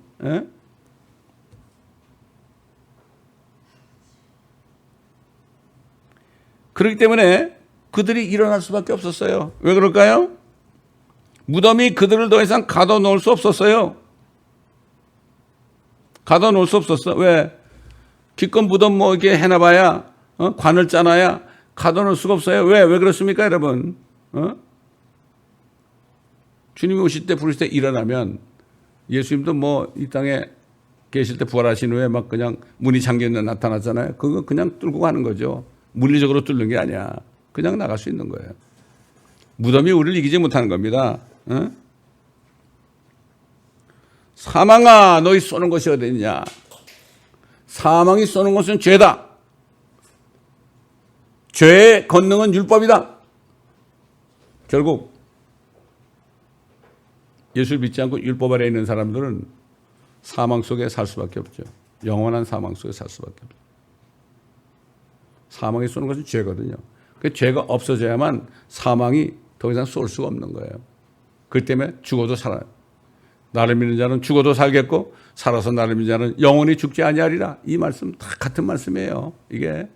그렇기 때문에 그들이 일어날 수밖에 없었어요. 왜 그럴까요? 무덤이 그들을 더 이상 가둬놓을 수 없었어요. 가둬놓을 수 없었어. 왜? 기껏 무덤 뭐 이렇게 해놔봐야, 관을 짜놔야 가둬놓을 수가 없어요. 왜? 왜 그렇습니까, 여러분? 주님이 오실 때 부르실 때 일어나면 예수님도 뭐 이 땅에 계실 때 부활하신 후에 막 그냥 문이 잠겨있는 나타났잖아요. 그거 그냥 뚫고 가는 거죠. 물리적으로 뚫는 게 아니야. 그냥 나갈 수 있는 거예요. 무덤이 우리를 이기지 못하는 겁니다. 사망아, 너희 쏘는 것이 어디 있냐? 사망이 쏘는 것은 죄다. 죄의 권능은 율법이다. 결국 예수를 믿지 않고 율법 아래에 있는 사람들은 사망 속에 살 수밖에 없죠. 영원한 사망 속에 살 수밖에 없죠. 사망이 쏘는 것은 죄거든요. 그 죄가 없어져야만 사망이 더 이상 쏠 수가 없는 거예요. 그렇기 때문에 죽어도 살아요. 나를 믿는 자는 죽어도 살겠고 살아서 나를 믿는 자는 영원히 죽지 아니하리라. 이 말씀 다 같은 말씀이에요. 이게.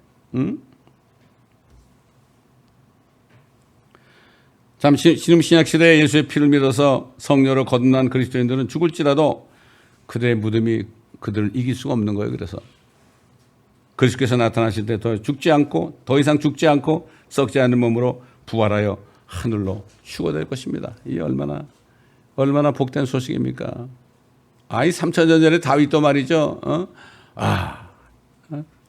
지금 신약시대에 예수의 피를 믿어서 성령으로 거듭난 그리스도인들은 죽을지라도 그들의 무덤이 그들을 이길 수가 없는 거예요. 그래서 그리스도께서 나타나실 때 더 죽지 않고 더 이상 죽지 않고 썩지 않는 몸으로 부활하여 하늘로 휴거될 것입니다. 이 얼마나 복된 소식입니까? 아이 3,000년 전에 다윗도 말이죠.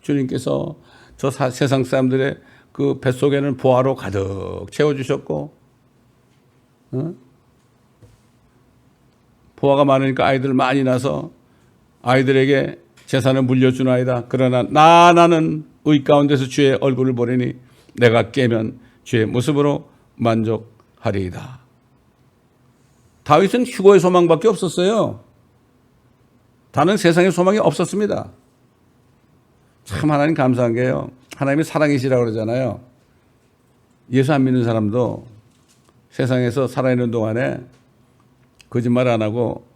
주님께서 저 세상 사람들의 그 뱃속에는 보화로 가득 채워주셨고 보화가 많으니까 아이들 많이 나서 아이들에게 재산을 물려주나이다. 그러나 나는 의 가운데서 주의 얼굴을 보리니 내가 깨면 주의 모습으로 만족하리이다. 다윗은 휴거의 소망밖에 없었어요. 다른 세상의 소망이 없었습니다. 참 하나님 감사한 게요. 하나님이 사랑이시라고 그러잖아요. 예수 안 믿는 사람도 세상에서 살아있는 동안에 거짓말 안 하고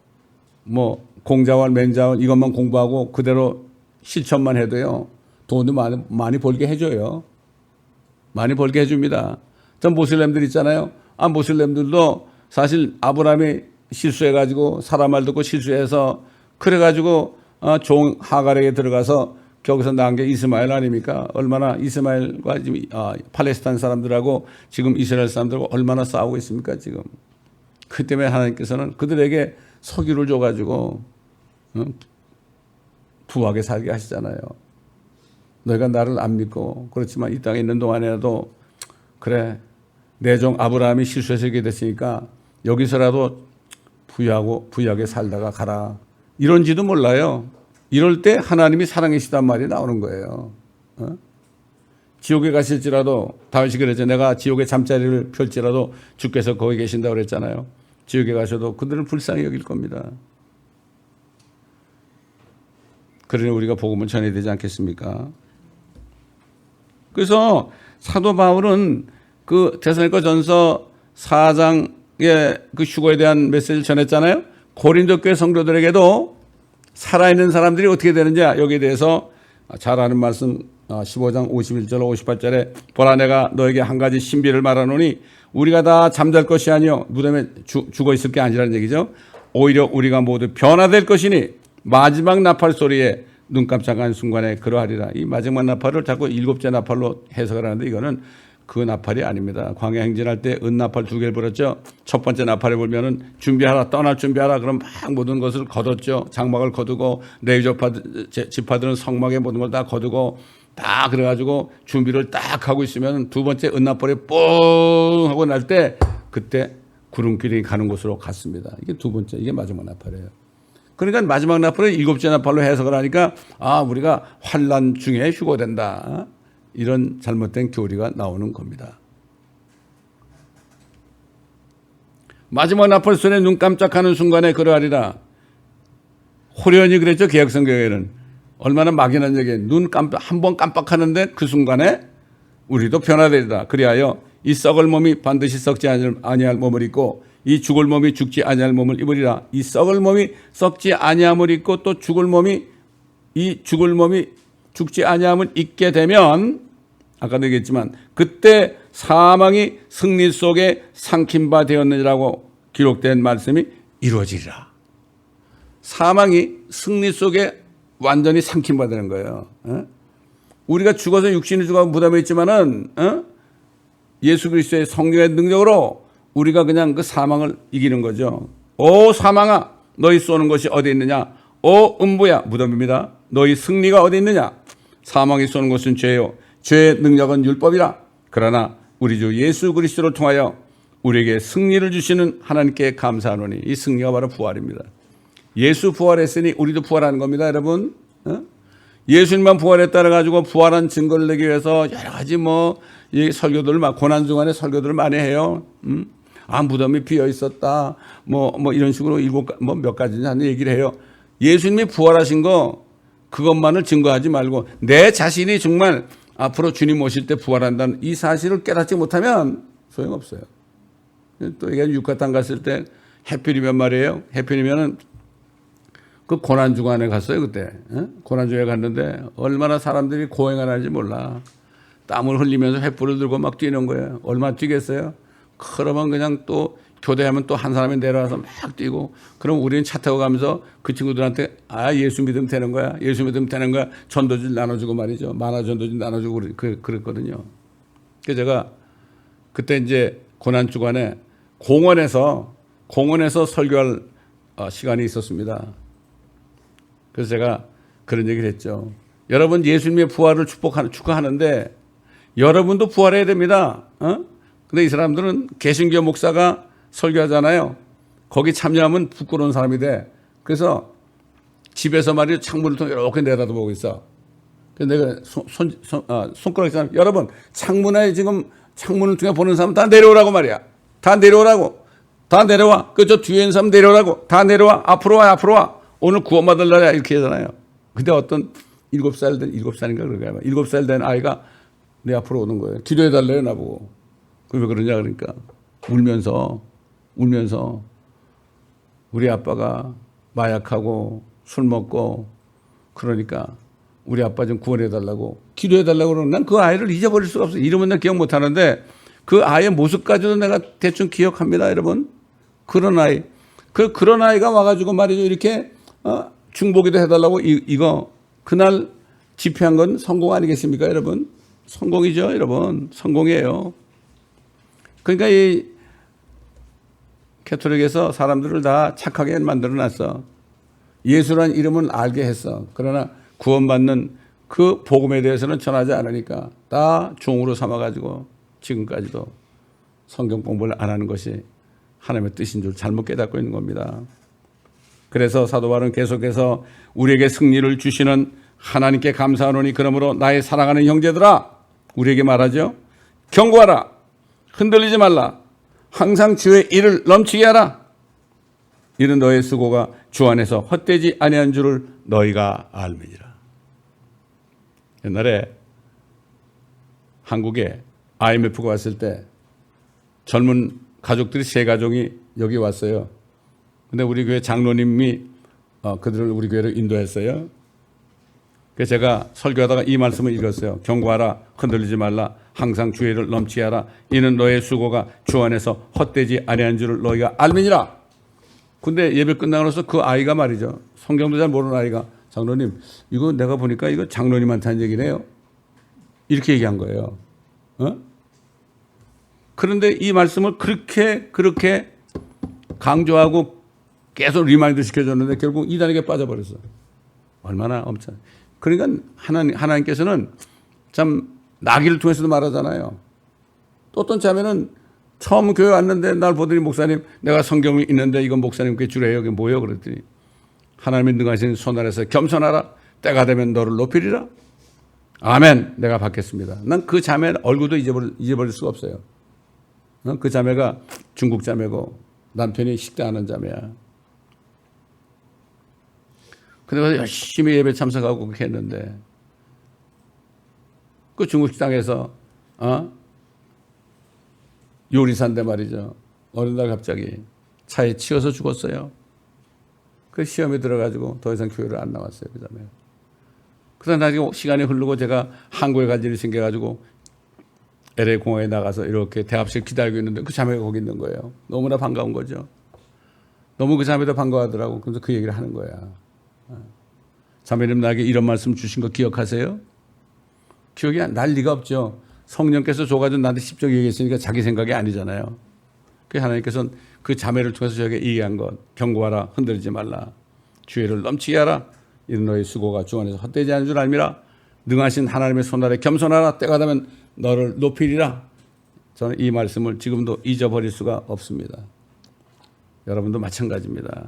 뭐 공자월 맨자월 이것만 공부하고 그대로 실천만 해도요. 돈도 많이 벌게 해줘요. 많이 벌게 해줍니다. 전 모슬렘들 있잖아요. 모슬렘들도 사실 아브라함이 실수해가지고 사람 말 듣고 실수해서 그래가지고 종 하갈에게 들어가서 거기서 낳은 게 이스마엘 아닙니까? 얼마나 이스마엘과 지금 팔레스타인 사람들하고 지금 이스라엘 사람들하고 얼마나 싸우고 있습니까 지금. 그 때문에 하나님께서는 그들에게 석유를 줘가지고 부하게 살게 하시잖아요. 너희가 나를 안 믿고 그렇지만 이 땅에 있는 동안에도 그래 내 종 아브라함이 실수해서 이렇게 됐으니까 여기서라도 부유하게 살다가 가라. 이런지도 몰라요. 이럴 때 하나님이 사랑이시단 말이 나오는 거예요. 지옥에 가실지라도 다윗이 그랬죠. 내가 지옥에 잠자리를 펼지라도 주께서 거기 계신다고 그랬잖아요. 지옥에 가셔도 그들을 불쌍히 여길 겁니다. 그러니 우리가 복음을 전해야 되지 않겠습니까? 그래서 사도 바울은 그 데살로니가전서 4장의 그 휴거에 대한 메시지를 전했잖아요. 고린도 교회 성도들에게도 살아있는 사람들이 어떻게 되는지 여기에 대해서 잘 아는 말씀 15장 51절 58절에 보라 내가 너에게 한 가지 신비를 말하노니 우리가 다 잠잘 것이 아니요 무덤에 죽어 있을 게 아니라는 얘기죠. 오히려 우리가 모두 변화될 것이니 마지막 나팔 소리에 눈 깜짝한 순간에 그러하리라. 이 마지막 나팔을 자꾸 7째 나팔로 해석을 하는데 이거는 그 나팔이 아닙니다. 광야 행진할 때 은나팔 2개를 불었죠. 첫 번째 나팔을 불면은 준비하라, 떠날 준비하라. 그럼 막 모든 것을 거뒀죠. 장막을 거두고 레위 지파들은 성막에 모든 걸 다 거두고 다 그래가지고 준비를 딱 하고 있으면 두 번째 은나팔이 뽕 하고 날 때 그때 구름길이 가는 곳으로 갔습니다. 이게 두 번째, 이게 마지막 나팔이에요. 그러니까 마지막 나팔을 7째 나팔로 해석을 하니까 우리가 환난 중에 휴거된다. 이런 잘못된 교리가 나오는 겁니다. 마지막 나팔 소리에 눈 깜짝하는 순간에 그러하리라. 호련히 그랬죠. 개혁성경에는 얼마나 막연한 얘기예요. 한 번 깜빡하는데 그 순간에 우리도 변화되리라. 그리하여 이 썩을 몸이 반드시 썩지 아니할 몸을 입고 이 죽을 몸이 죽지 아니할 몸을 입으리라. 이 썩을 몸이 썩지 아니함을 입고 또 죽을 몸이 죽지 아니함을 입게 되면 아까도 얘기했지만 그때 사망이 승리 속에 삼킨 바 되었느니라고 기록된 말씀이 이루어지리라. 사망이 승리 속에 완전히 삼킨 바 되는 거예요. 우리가 죽어서 육신이 죽어서 무덤에 있지만은 예수 그리스도의 성령의 능력으로 우리가 그냥 그 사망을 이기는 거죠. 오 사망아 너희 쏘는 것이 어디 있느냐. 오 음부야 무덤입니다. 너희 승리가 어디 있느냐. 사망이 쏘는 것은 죄요. 죄의 능력은 율법이라. 그러나 우리 주 예수 그리스도를 통하여 우리에게 승리를 주시는 하나님께 감사하노니 이 승리가 바로 부활입니다. 예수 부활했으니 우리도 부활하는 겁니다. 여러분. 예수님만 부활했다 가지고 부활한 증거를 내기 위해서 여러 가지 이 설교들을 고난 중간에 설교들을 많이 해요. 무덤이 비어 있었다. 이런 식으로 몇 가지 하는 얘기를 해요. 예수님이 부활하신 거 그것만을 증거하지 말고 내 자신이 정말 앞으로 주님 오실 때 부활한다는 이 사실을 깨닫지 못하면 소용없어요. 또 이게 육가탕 갔을 때 해필이면 말이에요. 해필이면은 그 고난 중간에 갔어요. 그때 고난 중에 갔는데 얼마나 사람들이 고행을 하는지 몰라. 땀을 흘리면서 횃불을 들고 막 뛰는 거예요. 얼마나 뛰겠어요? 그러면 그냥 또 교대하면 또 한 사람이 내려와서 막 뛰고 그럼 우리는 차 타고 가면서 그 친구들한테 예수 믿으면 되는 거야. 예수 믿으면 되는 거야. 전도질 나눠주고 말이죠. 만화 전도질 나눠주고 그랬거든요. 그래서 제가 그때 이제 고난 주간에 공원에서 설교할 시간이 있었습니다. 그래서 제가 그런 얘기를 했죠. 여러분 예수님의 부활을 축하하는데 여러분도 부활해야 됩니다. 근데 이 사람들은 개신교 목사가 설교하잖아요. 거기 참여하면 부끄러운 사람이 돼. 그래서 집에서 말이죠. 창문을 통해 이렇게 내다보고 있어. 그래서 내가 손가락이 사람 여러분 창문에 지금 창문을 통해 보는 사람 다 내려오라고 말이야. 다 내려오라고. 다 내려와. 저 뒤에 있는 사람 내려오라고. 다 내려와. 앞으로 와. 오늘 구원받을 날이야. 이렇게 하잖아요. 근데 어떤 7살인가 그런가요? 7살 된 아이가 내 앞으로 오는 거예요. 기도해달래요, 나보고. 왜 그러냐, 그러니까. 울면서 우리 아빠가 마약하고 술 먹고 그러니까 우리 아빠 좀 구원해달라고 기도해달라고 그러면 난 그 아이를 잊어버릴 수가 없어요. 이름은 난 기억 못하는데 그 아이의 모습까지도 내가 대충 기억합니다, 여러분. 그런 아이. 그런 아이가 와가지고 말이죠. 이렇게 중보기도 해달라고 이거 그날 집회한 건 성공 아니겠습니까, 여러분? 성공이죠, 여러분. 성공이에요. 그러니까 이 캐톨릭에서 사람들을 다 착하게 만들어놨어. 예수란 이름은 알게 했어. 그러나 구원받는 그 복음에 대해서는 전하지 않으니까 다 종으로 삼아가지고 지금까지도 성경 공부를 안 하는 것이 하나님의 뜻인 줄 잘못 깨닫고 있는 겁니다. 그래서 사도 바울은 계속해서 우리에게 승리를 주시는 하나님께 감사하노니 그러므로 나의 사랑하는 형제들아 우리에게 말하죠. 경고하라. 흔들리지 말라. 항상 주의 일을 넘치게 하라. 이는 너의 수고가 주 안에서 헛되지 아니한 줄을 너희가 알미니라. 옛날에 한국에 IMF가 왔을 때 젊은 가족들이 세 가족이 여기 왔어요. 근데 우리 교회 장로님이 그들을 우리 교회로 인도했어요. 그래서 제가 설교하다가 이 말씀을 읽었어요. 경고하라, 흔들리지 말라, 항상 주의를 넘치게 하라. 이는 너의 수고가 주 안에서 헛되지 아니한 줄을 너희가 알미니라. 근데 예배 끝나고 나서 그 아이가 말이죠. 성경도 잘 모르는 아이가, 장로님, 이거 내가 보니까 이거 장로님한테 한 얘기네요. 이렇게 얘기한 거예요. 그런데 이 말씀을 그렇게 강조하고 계속 리마인드 시켜줬는데 결국 이단에게 빠져버렸어. 얼마나 엄청. 그러니까 하나님께서는 참 나귀를 통해서도 말하잖아요. 또 어떤 자매는 처음 교회 왔는데 날 보더니 목사님, 내가 성경이 있는데 이건 목사님께 주래요. 이게 뭐예요? 그랬더니 하나님의 능하신 손 아래서 겸손하라. 때가 되면 너를 높이리라. 아멘. 내가 받겠습니다. 난 그 자매 얼굴도 잊어버릴 수가 없어요. 그 자매가 중국 자매고 남편이 식대하는 자매야. 근데 열심히 예배 참석하고 그렇게 했는데 그 중국 식당에서 요리사인데 말이죠. 어느 날 갑자기 차에 치여서 죽었어요. 그 시험에 들어가지고 더 이상 교회를 안 나왔어요. 그 자매. 그러다 나중에 시간이 흐르고 제가 한국에 갈 일이 생겨가지고 LA 공항에 나가서 이렇게 대합실 기다리고 있는데 그 자매가 거기 있는 거예요. 너무나 반가운 거죠. 너무 그 자매도 반가워하더라고. 그래서 그 얘기를 하는 거야. 자매님, 나에게 이런 말씀 주신 거 기억하세요? 기억이 날 리가 없죠. 성령께서 줘가지고 나한테 직접 얘기했으니까 자기 생각이 아니잖아요. 그래서 하나님께서는 그 자매를 통해서 저에게 얘기한 것, 경고하라, 흔들리지 말라, 주의를 넘치게 하라. 이는 너의 수고가 주 안에서 헛되지 않은 줄 알미라. 능하신 하나님의 손 아래 겸손하라. 때가 되면 너를 높이리라. 저는 이 말씀을 지금도 잊어버릴 수가 없습니다. 여러분도 마찬가지입니다.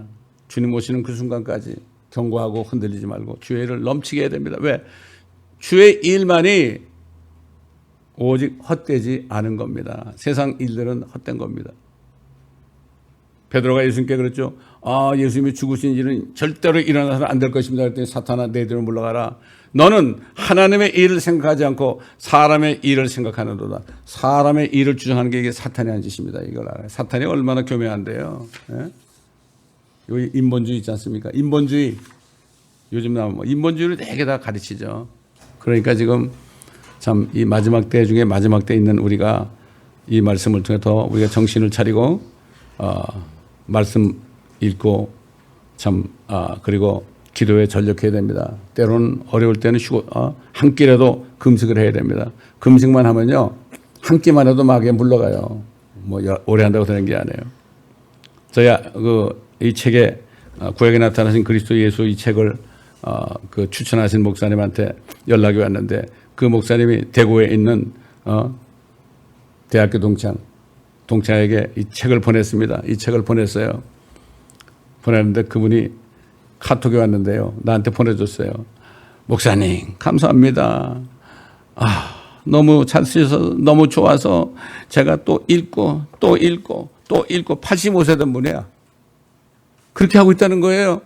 주님 오시는 그 순간까지 경고하고 흔들리지 말고 주의를 넘치게 해야 됩니다. 왜? 주의 일만이 오직 헛되지 않은 겁니다. 세상 일들은 헛된 겁니다. 베드로가 예수님께 그랬죠. 예수님이 죽으신 일은 절대로 일어나서는 안 될 것입니다. 그랬더니 사탄아, 내 뒤로 물러가라. 너는 하나님의 일을 생각하지 않고 사람의 일을 생각하는도다. 사람의 일을 주장하는 게 이게 사탄이 한 짓입니다. 이걸 알아요. 사탄이 얼마나 교묘한데요. 예? 여기 인본주의 있지 않습니까? 인본주의. 요즘 나오면 인본주의를 되게 다 가르치죠. 그러니까 지금 참 이 마지막 때 중에 마지막 때 있는 우리가 이 말씀을 통해 더 우리가 정신을 차리고 말씀 읽고 참 그리고 기도에 전력해야 됩니다. 때로는 어려울 때는 쉬고 한 끼라도 금식을 해야 됩니다. 금식만 하면요 한 끼만 해도 마귀에 물러가요. 뭐 오래 한다고 되는 게 아니에요. 저야 이 책에 구약에 나타나신 그리스도 예수 이 책을 그 추천하신 목사님한테 연락이 왔는데 그 목사님이 대구에 있는 대학교 동창에게 이 책을 보냈습니다. 이 책을 보냈어요. 보냈는데 그분이 카톡이 왔는데요. 나한테 보내줬어요. 목사님 감사합니다. 너무 잘 쓰셔서 너무 좋아서 제가 또 읽고 85세 된 분이야. 그렇게 하고 있다는 거예요.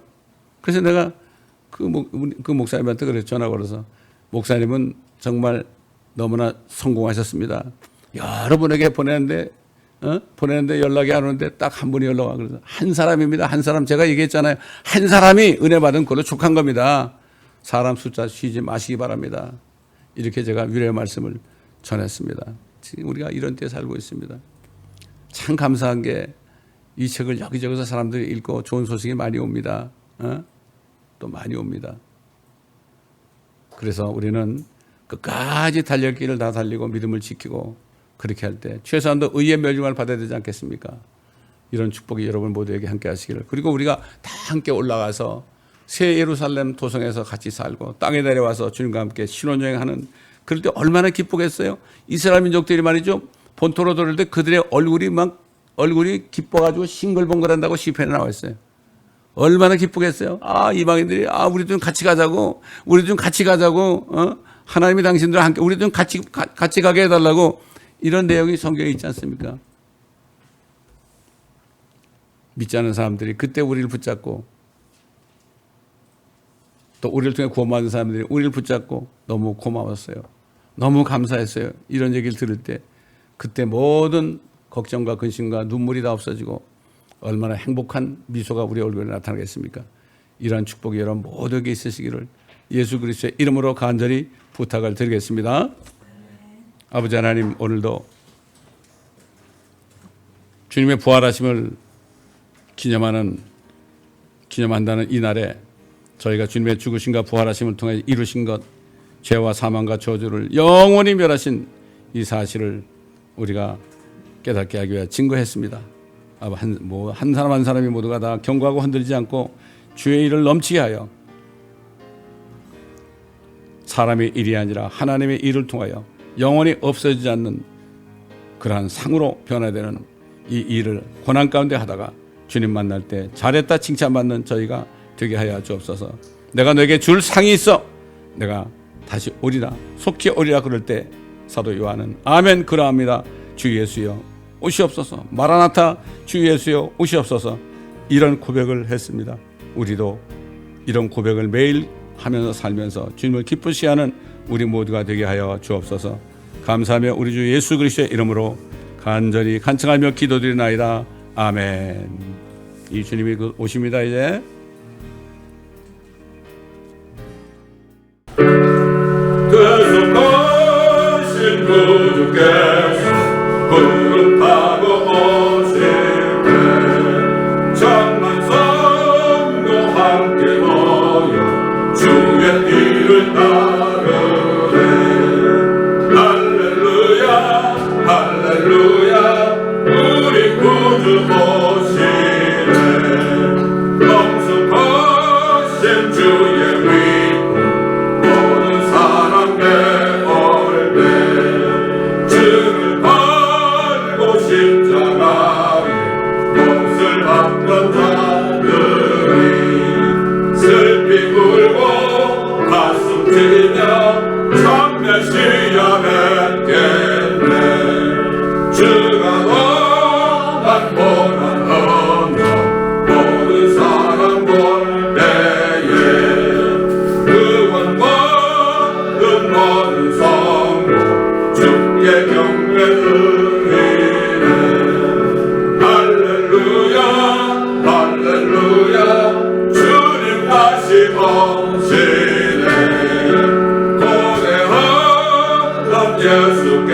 그래서 내가 그 목사님한테 그래 전화 걸어서 목사님은 정말 너무나 성공하셨습니다. 여러분에게 보내는데 연락이 안 오는데 딱 한 분이 연락 와. 그래서 한 사람입니다. 한 사람. 제가 얘기했잖아요. 한 사람이 은혜 받은 걸로 족한 겁니다. 사람 숫자 쉬지 마시기 바랍니다. 이렇게 제가 위로의 말씀을 전했습니다. 지금 우리가 이런 때에 살고 있습니다. 참 감사한 게 이 책을 여기저기서 사람들이 읽고 좋은 소식이 많이 옵니다. 또 많이 옵니다. 그래서 우리는 끝까지 달릴 길을 다 달리고 믿음을 지키고 그렇게 할 때 최소한도 의의 멸류관을 받아야 되지 않겠습니까? 이런 축복이 여러분 모두에게 함께 하시기를. 그리고 우리가 다 함께 올라가서 새 예루살렘 도성에서 같이 살고 땅에 내려와서 주님과 함께 신혼여행하는 그럴 때 얼마나 기쁘겠어요? 이스라엘 민족들이 말이죠. 본토로 돌릴 때 그들의 얼굴이 기뻐가지고 싱글벙글한다고 시편에 나와 있어요. 얼마나 기쁘겠어요? 이방인들이 우리도 좀 같이 가자고 하나님이 당신들과 함께 우리도 좀 같이 가게 해달라고 이런 내용이 성경에 있지 않습니까? 믿지 않은 사람들이 그때 우리를 붙잡고, 또 우리를 통해 구원받은 사람들이 우리를 붙잡고 너무 고마웠어요. 너무 감사했어요. 이런 얘기를 들을 때 그때 모든 걱정과 근심과 눈물이 다 없어지고 얼마나 행복한 미소가 우리 얼굴에 나타나겠습니까? 이러한 축복이 여러분 모두에게 있으시기를 예수 그리스도의 이름으로 간절히 부탁을 드리겠습니다. 아버지 하나님, 오늘도 주님의 부활하심을 기념한다는 이 날에 저희가 주님의 죽으심과 부활하심을 통해 이루신 것, 죄와 사망과 저주를 영원히 멸하신 이 사실을 우리가 깨닫게 하기 위해 증거했습니다. 한 사람 한 사람이 모두가 다 경고하고 흔들리지 않고 주의 일을 넘치게 하여 사람의 일이 아니라 하나님의 일을 통하여 영원히 없어지지 않는 그러한 상으로 변화되는 이 일을 고난 가운데 하다가 주님 만날 때 잘했다 칭찬받는 저희가 되게 하여 주옵소서. 내가 너에게 줄 상이 있어 내가 다시 오리라, 속히 오리라 그럴 때 사도 요한은 아멘 그러합니다. 주 예수여 오시옵소서. 마라나타 주 예수여 오시옵소서. 이런 고백을 했습니다. 우리도 이런 고백을 매일 하면서 살면서 주님을 기쁘시 하는 우리 모두가 되게 하여 주옵소서. 감사하며 우리 주 예수 그리스도의 이름으로 간절히 간청하며 기도드리나이다. 아멘. 이 주님이 오십니다. 이제 계속하신 구주께서 구름 타고 오실 때 천만성도 함께 모여 주의 뒤를 따르네. 할렐루야 할렐루야 우리 구주 오시네. 영성하신 주의 위고 모든 사람 배울 때 주를 팔고 십자가에 몫을 받던 자들이 슬피 울고 가슴 뛰며 참매시야 맺겠네. 주가 원한 고난 언덕 모든 사람 볼 때에 구원받은 모든 성도 주께 경배 드리네. 할렐루야 할렐루야 주님 다시 오시네. 고대하던 예수께